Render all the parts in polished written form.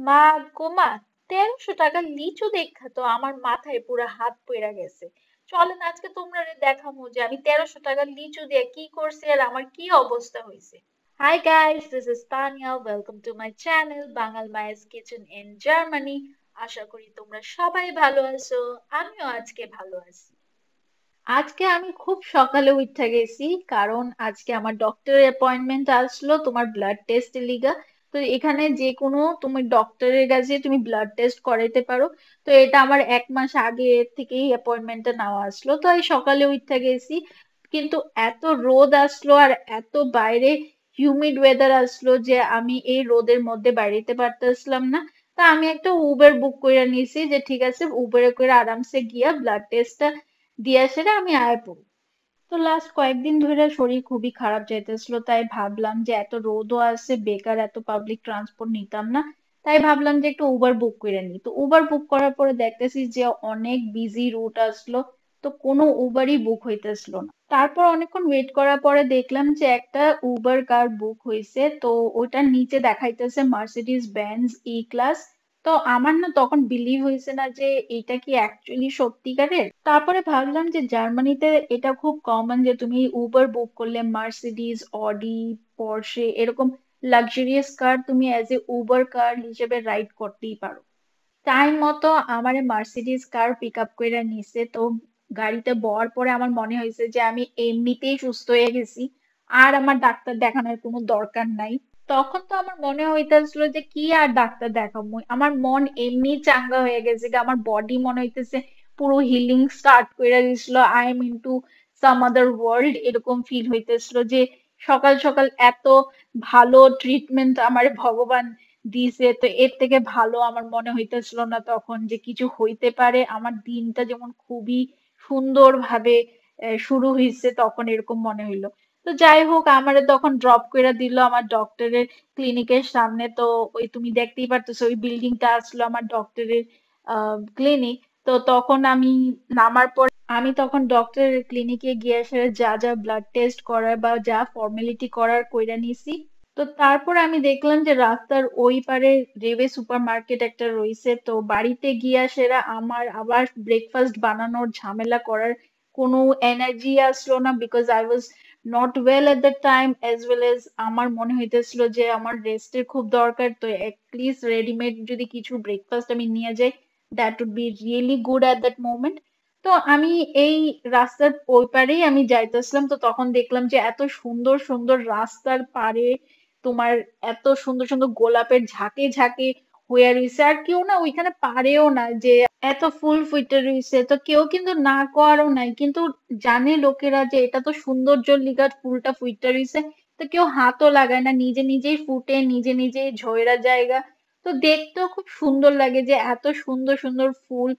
মা গো মা, 1300 টাকা লিচু দেখা তো আমার মাথায় পুরো হাত পইড়া গেছে। চলেন আজকে তোমরা দেখামু যে আমি 1300 টাকা লিচু দিয়ে কি করছি আর আমার কি অবস্থা হয়েছে। Hi guys, this is Tania, welcome to my channel Bangal Maa's kitchen in Germany. আশা করি তোমরা সবাই ভালো আছো। আমিও আজকে ভালো আছি। আজকে আমি খুব সকালে উঠে গেছি, কারণ আজকে আমার ডক্টরের অ্যাপয়েন্টমেন্ট আসলো তোমার ব্লাড টেস্টের লিগা। তো এখানে যে কোনো তুমি ডক্টরের কাছে তুমি ব্লাড টেস্ট করাইতে পারো। তো এটা আমার 1 মাস আগে থেকেই অ্যাপয়েন্টমেন্টটা নেওয়া আসলো, তো এই সকালে উঠে গেছি। কিন্তু এত রোদ আসলো আর এত বাইরে হিউমিড ওয়েদার আসলো যে আমি এই রোদের মধ্যে বাইরেতে পারতেছিলাম না। তা আমি একটা উবের বুক করে নিয়েছি, যে ঠিক আছে উবেরে করে আরামসে গিয়া ব্লাড টেস্টটা দিয়া সেরে আমি আয় পড়ি। তো লাস্ট কয়েকদিন ধরে শরীর খুবই খারাপ যাইতেছিল, তাই ভাবলাম যে এত রোদও আছে, বেকার এত পাবলিক ট্রান্সপোর্ট নিতাম না। তাই ভাবলাম যে একটু উবার বুক করে নিই। তো উবার বুক করার পরে দেখতেছি যে অনেক বিজি রুট আসলো, তো কোনো উবারই বুক হইতেছিল না। তারপর অনেকক্ষণ ওয়েট করার পরে দেখলাম যে একটা উবার কার বুক হয়েছে, তো ওটার নিচে দেখাইতেছে মার্সিডিজ বেঞ্জ ই ক্লাস। তো আমার না তখন বিলিভ হয়েছে না যে এটা কি অ্যাকচুয়ালি সত্যিকারের। তারপরে ভাবলাম যে জার্মানিতে এটা খুব কমন যে তুমি উবার বুক করলে মার্সিডিজ, অডি, পর্সে এরকম লাক্সারিয়াস কার তুমি অ্যাজ এ উবার কার হিসেবে রাইড করতেই পারো। টাইম মতো আমারে মার্সিডিজ কার পিক আপ করে নিছে। তো গাড়িতে বওয়ার পরে আমার মনে হয়েছে যে আমি এমনিতেই সুস্থ হয়ে গেছি, আর আমার ডাক্তার দেখানোর কোনো দরকার নাই। তখন তো আমার মনে হইতেছিল যে কি আর ডাক্তার দেখাবো, আমার মন এমনি চাঙ্গা হয়ে গেছে, যে আমার বডি মনে হইতেছে পুরো হিলিং স্টার্ট করে দিছিল। I am into some other world এরকম ফিল হইতেছিল, যে সকাল সকাল এত ভালো ট্রিটমেন্ট আমার ভগবান দিছে। তো এর থেকে ভালো আমার মনে হইতেছিল না তখন যে কিছু হইতে পারে। আমার দিনটা যেমন খুবই সুন্দর ভাবে শুরু হয়েছে, তখন এরকম মনে হইলো। তো যাই হোক, আমারে তখন ড্রপ করে দিল আমার ডক্টরের ক্লিনিকের সামনে। তো ওই তুমি দেখতেই পারতেছো ওই বিল্ডিংটা আসলো আমার ডক্টরের ক্লিনিক। তো তখন আমি নামার পর আমি তখন ডক্টরের ক্লিনিকে গিয়ে আসলে যা যা ব্লাড টেস্ট করার বা যা ফর্মালিটি করার কইরা নিছি। তো তারপর আমি দেখলাম যে রাস্তার ওই পারে রেওয়ে সুপার মার্কেট একটা রয়েছে। তো বাড়িতে গিয়া সেরা আমার আবার ব্রেকফাস্ট বানানোর ঝামেলা করার কোনো এনার্জি আসলো না, because I was not well at the time, as well as আমার মনে হইতেছিল যে আমার রেস্টের খুব দরকার। তো অ্যাটলিস্ট রেডিমেড যদি কিছু ব্রেকফাস্ট আমি নিয়ে যাই, that would be really good at that moment. তো আমি এই রাস্তার ওই পারেই আমি যাইতেছিলাম, তো তখন দেখলাম যে এত সুন্দর সুন্দর রাস্তার পারে তোমার এত সুন্দর সুন্দর গোলাপের ঝাঁকে ঝাঁকে হয়ে রয়েছে, আর কেউ না ওইখানে পারেও না যে এত ফুল ফুটে রয়েছে। তো কেউ কিন্তু না করারও নাই, কিন্তু জানে লোকেরা যে এটা তো সৌন্দর্যের লিগা ফুলটা ফুটে রয়েছে। তো কেউ হাতও লাগায় না, নিজে নিজেই ফুটে নিজে নিজেই ঝইরা জায়গা। তো দেখতেও খুব সুন্দর লাগে যে এত সুন্দর সুন্দর ফুল।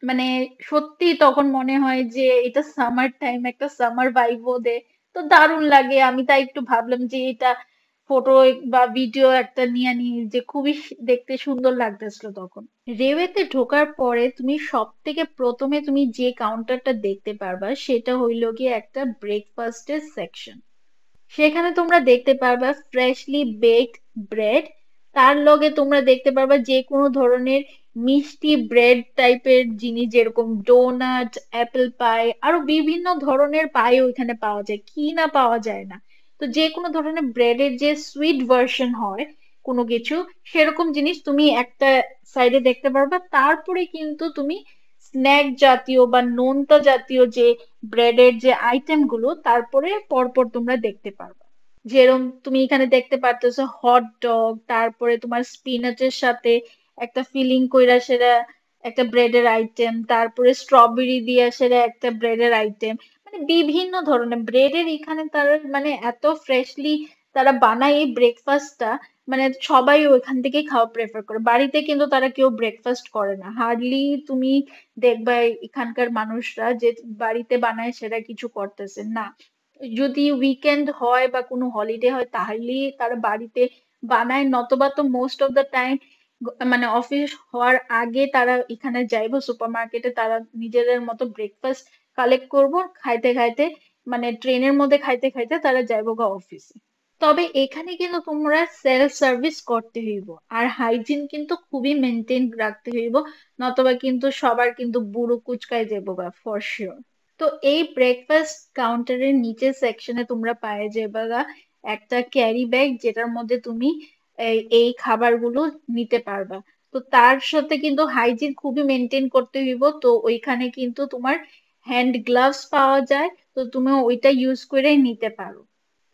মানে সত্যি তখন মনে হয় যে এটা সামার টাইম, একটা সামার ভাইবও দেয়। তো দারুণ লাগে। আমি তাই একটু ভাবলাম যে এটা ফটো বা ভিডিও একটা নিয়ে নিই, যে খুবই দেখতে সুন্দর লাগতেছিল তখন। রেওয়েতে ঢোকার পরে তুমি সব থেকে প্রথমে তুমি যে কাউন্টারটা দেখতে পারবা সেটা হইলো গিয়ে একটা ব্রেকফাস্টের সেকশন। সেখানে তোমরা দেখতে পারবা ফ্রেশলি বেকড ব্রেড, তার লগে তোমরা দেখতে পারবা যে কোনো ধরনের মিষ্টি ব্রেড টাইপের জিনিস, যেরকম ডোনাট, অ্যাপেল পাই, আরো বিভিন্ন ধরনের পাই ওইখানে পাওয়া যায়, কি না পাওয়া যায় না। তো যে কোনো ধরনের ব্রেডের যে সুইট ভার্সন হয় কোনো কিছু, সেরকম জিনিস তুমি একটা সাইডে দেখতে পারবা। তারপরে কিন্তু তুমি স্ন্যাক জাতীয় বা নোনতা জাতীয় যে ব্রেডের যে আইটেম গুলো তারপরে পরপর তোমরা দেখতে পারবা। যেরকম তুমি এখানে দেখতে পারতেছো হট ডগ, তারপরে তোমার স্পিনাচের সাথে একটা ফিলিং কইরা সেরা একটা ব্রেডের আইটেম, তারপরে স্ট্রবেরি দিয়ে সেরা একটা ব্রেডের আইটেম। মানে বিভিন্ন ধরনের ব্রেডের এখানে তারা মানে এত ফ্রেশলি তারা বানায় এই ব্রেকফাস্টটা। মানে সবাই ওইখান থেকেই খাওয়া প্রেফার করে, বাড়িতে কিন্তু তারা কেউ ব্রেকফাস্ট করে না হার্ডলি। তুমি দেখবা এখানকার মানুষরা যে বাড়িতে বানায় সেটা কিছু করতেছে না। যদি উইকেন্ড হয় বা কোনো হলিডে হয় তাহলেই তারা বাড়িতে বানায়, নতবা তো মোস্ট অফ দ্য টাইম মানে অফিস হওয়ার আগে তারা এখানে যাইবো সুপার মার্কেটে, তারা নিজেদের মতো ব্রেকফাস্ট কালেক্ট করবো, খাইতে খাইতে মানে ট্রেনের মধ্যে খাইতে খাইতে তারা যাইবো গা অফিসে। তবে এখানে কিন্তু তোমরা সেলফ সার্ভিস করতে হইব, আর হাইজিন কিন্তু খুবই মেনটেন রাখতে হইব, নতবা কিন্তু সবার কিন্তু বুড়ো কুচকায় যাবো গা ফর শিওর। তো এই ব্রেকফাস্ট কাউন্টারের নিচের সেকশনে তোমরা পায়ে যাবে গা একটা ক্যারি ব্যাগ, যেটার মধ্যে তুমি এই খাবারগুলো নিতে পারবা। তো তার সাথে কিন্তু হাইজিন খুবই মেনটেন করতে হইব, তো ওইখানে কিন্তু তোমার হ্যান্ড গ্লাভস পাওয়া যায়, তো তুমি ওইটা ইউজ করে নিতে পারো।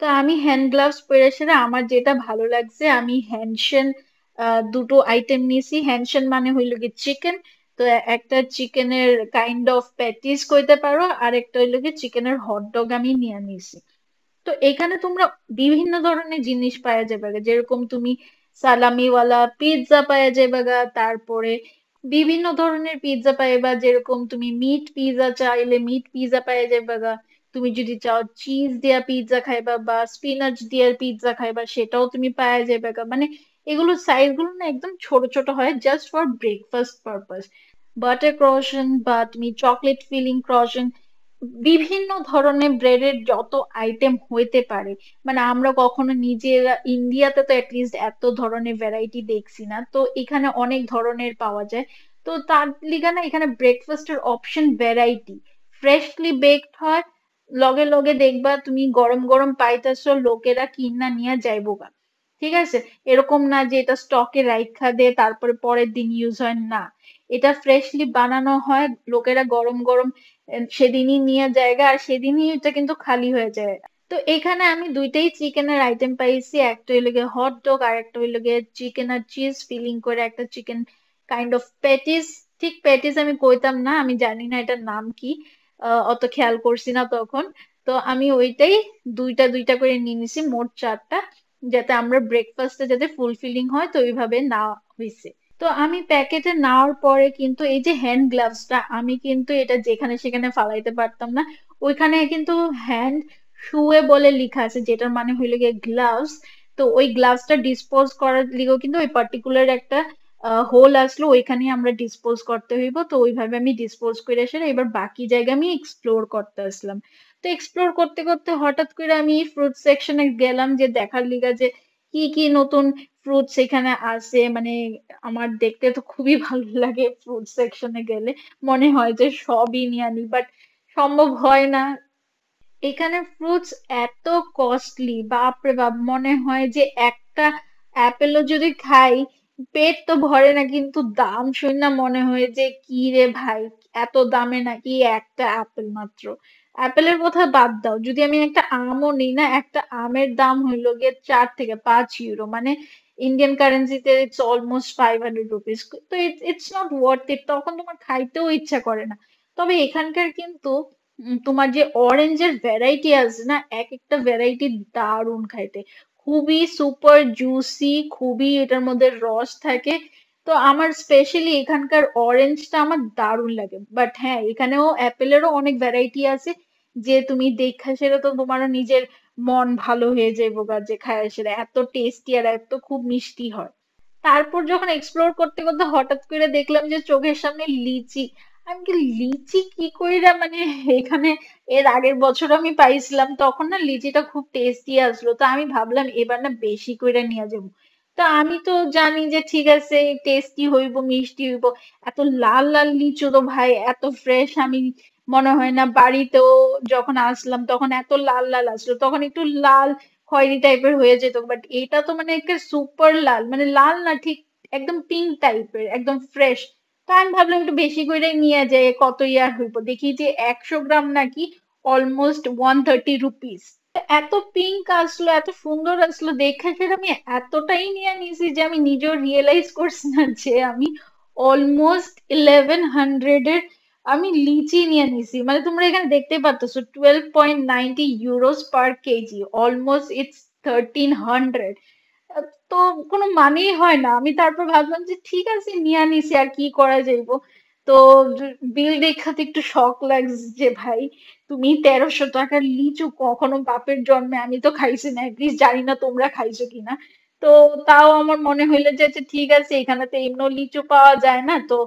তো আমি হ্যান্ড গ্লাভস পরে সেটা আমার যেটা ভালো লাগছে, আমি হ্যান্ডশেন দুটো আইটেম নিয়েছি। হ্যান্ডশেন মানে হইলো কি চিকেন, তো একটা চিকেনের কাইন্ড অফ প্যাটিস কইতে পারো, আর একটা হইলো কি চিকেনের হট ডগ আমি নিয়ে নিয়েছি। তো এখানে তোমরা বিভিন্ন ধরনের জিনিস পাওয়া যাবে গা। যেরকম তুমি সালামিওয়ালা পিৎজা পাওয়া যাবে গা, তারপরে বিভিন্ন ধরনের পিৎজা পাইবা, যেরকম তুমি মিট পিৎজা চাইলে মিট পিৎজা পাওয়া যাবে গা। তুমি যদি চাও চিজ দিয়া পিৎজা খাইবা বা স্পিনাচ দিয়া পিৎজা খাইবা, সেটাও তুমি পাওয়া যাবে গা। মানে এগুলো সাইজ গুলো না একদম ছোট ছোট হয়, just for breakfast purpose. Butter croissant বা তুমি চকলেট ফিলিং ক্রোশন, বিভিন্ন ধরনের ব্রেডের যত আইটেম হইতে পারে, মানে আমরা কখনো নিজেরা ইন্ডিয়াতে তো অ্যাটলিস্ট এত ধরনের ভ্যারাইটি দেখছি না, তো এখানে অনেক ধরনের পাওয়া যায়। তো তার লিগা না এখানে ব্রেকফাস্টের অপশন ভ্যারাইটি, ফ্রেশলি বেকড হয়, লগে লগে দেখবা তুমি গরম গরম পাইতেছো, লোকেরা কিনা নিয়ে যাইবো গা। ঠিক আছে, এরকম না যে এটা স্টকে রাইখা দিয়ে তারপরে পরের দিন ইউজ হয় না, এটা ফ্রেশলি বানানো হয়, লোকেরা গরম গরম সেদিনই নিয়ে জায়গা, আর সেদিনই এটা কিন্তু খালি হয়ে যায়। তো এখানে আমি দুইটাই চিকেনের আইটেম পাইছি, একটা হইলো গিয়ে হট ডগ আর একটা হইলো গিয়ে চিকেন আর চিজ ফিলিং করে একটা চিকেন কাইন্ড অফ প্যাটিস। ঠিক প্যাটিস আমি কইতাম না, আমি জানি না এটার নাম কি, অত খেয়াল করছি না তখন। তো আমি ওইটাই দুইটা দুইটা করে নিয়ে নিছি, মোট চারটা, যাতে আমরা ব্রেকফাস্টে যাতে ফুলফিলিং হয়, তো ওইভাবে না হয়েছে। তো আমি প্যাকেটে নেওয়ার পরে কিন্তু এই যে হ্যান্ড গ্লাভসটা, আমি কিন্তু এটা যেখানে সেখানে ফালাইতে পারতাম না। ওইখানে কিন্তু হ্যান্ড শুয়ে বলে লেখা আছে, যেটার মানে হইলো গিয়ে গ্লাভস। তো ওই গ্লাভসটা ডিসপোজ করার লিগেও কিন্তু ওই পার্টিকুলার একটা হোল আসলো, ওইখানে আমরা ডিসপোজ করতে হইব। তো ওইভাবে আমি ডিসপোজ করে এসে এবার বাকি জায়গা আমি এক্সপ্লোর করতে আসলাম। তো এক্সপ্লোর করতে করতে হঠাৎ করে আমি ফ্রুট সেকশনে গেলাম, যে দেখার লিগা যে কি কি নতুন ফ্রুটস এখানে আছে। মানে আমার দেখতে তো খুবই ভালো লাগে, ফ্রুট সেকশনে গেলে মনে হয় যে সবই নিয়ে আনি, বাট সম্ভব হয় না। এখানে ফ্রুটস এত কস্টলি, বাপরে বাপ, মনে হয় যে একটা অ্যাপেলও যদি খাই পেট তো ভরে না, কিন্তু দাম শুনে না মনে হয় যে কি রে ভাই, এত দামে নাকি একটা আপেল মাত্র। আপেলের কথা বাদ দাও, যদি আমি একটা আমও নিই না, একটা আমের দাম হইলো গিয়ে 4 থেকে 5 ইউরো, মানে ইন্ডিয়ান কারেন্সিতে ইটস অলমোস্ট 500 রুপিস। তো ইটস নট ওয়ার্থ ইট, তখন তোমার খাইতেও ইচ্ছা করে না। তবে এখানকার কিন্তু তোমার যে অরেঞ্জের ভ্যারাইটি আছে না, এক একটা ভ্যারাইটি দারুণ খাইতে, খুবই সুপার জুসি, খুবই এটার মধ্যে রস থাকে। তো আমার স্পেশালি এখানকার অরেঞ্জটা আমার দারুণ লাগে। বাট হ্যাঁ, এখানেও অ্যাপেলেরও অনেক ভ্যারাইটি আছে, যে তুমি দেখা সেটা তো তোমারও নিজের মন ভালো হয়ে যাইবো গা, যে খায় সেটা এত টেস্টি আর এত খুব মিষ্টি হয়। তারপর যখন এক্সপ্লোর করতে করতে হঠাৎ করে দেখলাম যে চোখের সামনে লিচি। আমি কি লিচি কি কইরা, মানে এখানে এর আগের বছর আমি পাইছিলাম, তখন না লিচিটা খুব টেস্টি আসলো, তো আমি ভাবলাম এবার না বেশি কইরা নিয়ে যাবো। তো আমি তো জানি যে ঠিক আছে টেস্টি হইব মিষ্টি হইব, এত লাল লাল লিচু তো ভাই এত ফ্রেশ, আমি মনে হয় না বাড়িতেও যখন আসলাম তখন এত লাল লাল আসলো, তখন একটু লাল খয়েরি টাইপের হয়ে যেত, বাট এটা তো মানে একটা সুপার লাল, মানে লাল না ঠিক, একদম পিঙ্ক টাইপের, একদম ফ্রেশ। তো আমি ভাবলাম একটু বেশি করে নিয়ে যাই, কত ইয়ার হইব, দেখি যে 100 গ্রাম নাকি অলমোস্ট 130 রুপিস। এত পিঙ্ক আসলো, এত সুন্দর আসলো দেখে, সেটা আমি এতটাই নিয়ে নিয়েছি যে আমি নিজেও রিয়েলাইজ করছি না যে আমি অলমোস্ট 1100 এর আমি লিচি নিয়ে নিছি। মানে তোমরা এখানে দেখতে পাচ্ছ 12.90 euros per KG, almost it's 1300। তো কোনো মানেই হয় না। আমি তারপর ভাবলাম যে ঠিক আছে নিয়ে নিছি, আর কি করা যাইব। তো বিল দেখাতে একটু শখ লাগছে যে ভাই, তুমি 1300 টাকার লিচু কখনো বাপের জন্মে আমি তো খাইছি না, এটলিস্ট জানি না তোমরা খাইছো কিনা। তো তাও আমার মনে হইলো যে আচ্ছা ঠিক আছে, এখানে তো এমন লিচু পাওয়া যায় না, তো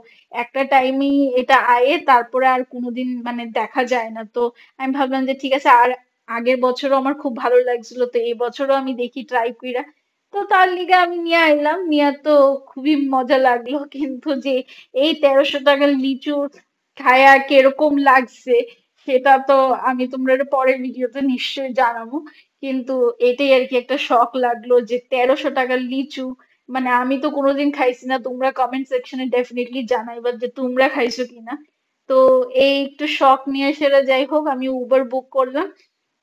একটা টাইমই এটা আয়ে, তারপরে আর কোনোদিন মানে দেখা যায় না। তো আমি ভাবলাম যে ঠিক আছে, আর আগের বছরও আমার খুব ভালো লাগছিল, তো এই বছরও আমি দেখি ট্রাই কইরা। তো তার লিগে আমি নিয়ে আইলাম, নিয়া তো খুবই মজা লাগলো। কিন্তু যে এই ১৩০০ টাকার লিচু খায়া কিরকম লাগছে সেটা তো আমি তোমরা পরের ভিডিওতে নিশ্চয়ই জানাবো। কিন্তু এটাই আর কি একটা শখ লাগলো যে ১৩০০ টাকার লিচু, মানে আমি তো কোনোদিন খাইছি না। তোমরা কমেন্ট সেকশনে ডেফিনেটলি জানাইবা যে তোমরা খাইছো কিনা। তো এই একটু শখ নিয়ে সেটা যাই হোক, আমি উবার বুক করলাম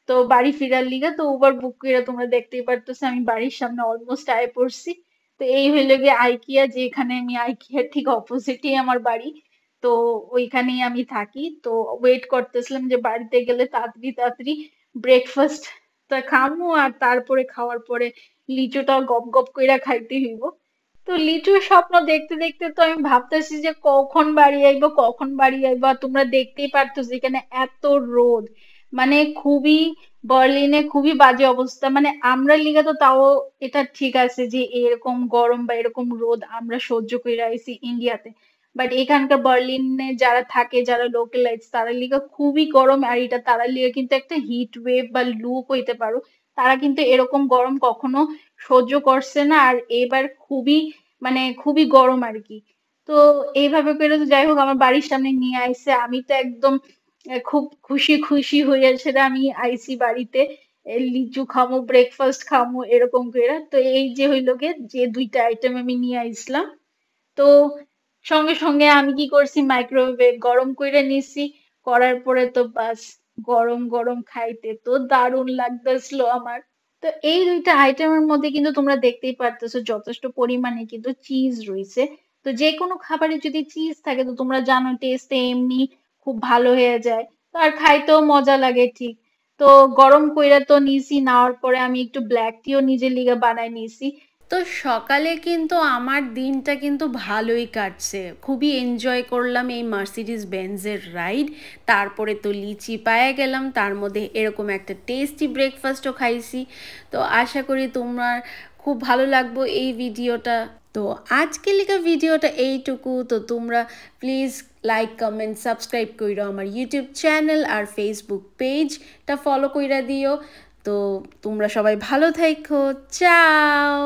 তো বাড়ি ফিরার লিগা। তো উবার বুক করে তোমরা দেখতেই পারতেছো আমি বাড়ির সামনে অলমোস্ট আয়ে পড়ছি। তো এই হইলো গিয়ে আইকিয়া, যেখানে আমি আইকিয়ার ঠিক অপোজিটই আমার বাড়ি। তো ওইখানেই আমি থাকি। তো ওয়েট করতেছিলাম যে বাড়িতে গেলে তাড়াতাড়ি তাড়াতাড়ি ব্রেকফাস্ট টা খামু, আর তারপরে খাওয়ার পরে লিচুটা গপ গপ কইরা খাইতে হইব। তো লিচুর স্বপ্ন দেখতে দেখতে তো আমি ভাবতেছি যে কখন বাড়ি আইবো, কখন বাড়ি আইবো। আর তোমরা দেখতেই পারতেছো এখানে এত রোদ, মানে খুবই, বার্লিনে খুবই বাজে অবস্থা। মানে আমরা লিগা তো তাও এটা ঠিক আছে যে এরকম গরম বা এরকম রোদ আমরা সহ্য করে আইছি ইন্ডিয়াতে, বাট এখানকার বার্লিনে যারা থাকে, যারা লোকালাইজ, তারা লিগা খুবই গরম। আর এটা তারা লিগা কিন্তু একটা হিট ওয়েভ বা লু কইতে পারো। তারা কিন্তু এরকম গরম কখনো সহ্য করছে না, আর এবার খুবই, মানে খুবই গরম আর কি। তো এইভাবে করে তো যাই হোক আমার বাড়ির সামনে নিয়ে আইছে, আমি তো একদম খুব খুশি খুশি হয়ে সেটা আমি আইছি বাড়িতে। লিচু খামো, ব্রেকফাস্ট খামো এরকম করে। তো এই যে হইলো গে যে দুইটা আইটেম আমি নিয়ে আইছিলাম। তো সঙ্গে সঙ্গে আমি কি করছি, মাইক্রোওয়েভে গরম করে নিছি। করার পরে তো বাস, গরম গরম খাইতে তো দারুণ লাগতেছিল আমার। তো এই দুইটা আইটেমের মধ্যে কিন্তু তোমরা দেখতেই পারতেছো যথেষ্ট পরিমাণে কিন্তু চিজ রয়েছে। তো যে কোনো খাবারে যদি চিজ থাকে তো তোমরা জানো টেস্ট এমনি খুব ভালো হয়ে যায়। তো আর খাইতেও মজা লাগে ঠিক। তো গরম কইরা তো নিছি, নেওয়ার পরে আমি একটু ব্ল্যাক টিও নিজের লিগে বানাই নিছি। তো সকালে কিন্তু আমার দিনটা কিন্তু ভালোই কাটছে, খুবই এনজয় করলাম এই মার্সিডিজ বেঞ্জের রাইড। তারপরে তো লিচি পায়ে গেলাম, তার মধ্যে এরকম একটা টেস্টি ব্রেকফাস্টও খাইছি। তো আশা করি তোমার খুব ভালো লাগবে এই ভিডিওটা। তো আজকে লিখা ভিডিওটা এইটুকু। তো তোমরা প্লিজ লাইক কমেন্ট সাবস্ক্রাইব কইরো আমার ইউটিউব চ্যানেল আর ফেসবুক পেজটা ফলো কইরা দিও। তো তোমরা সবাই ভালো থাইকো, চাও।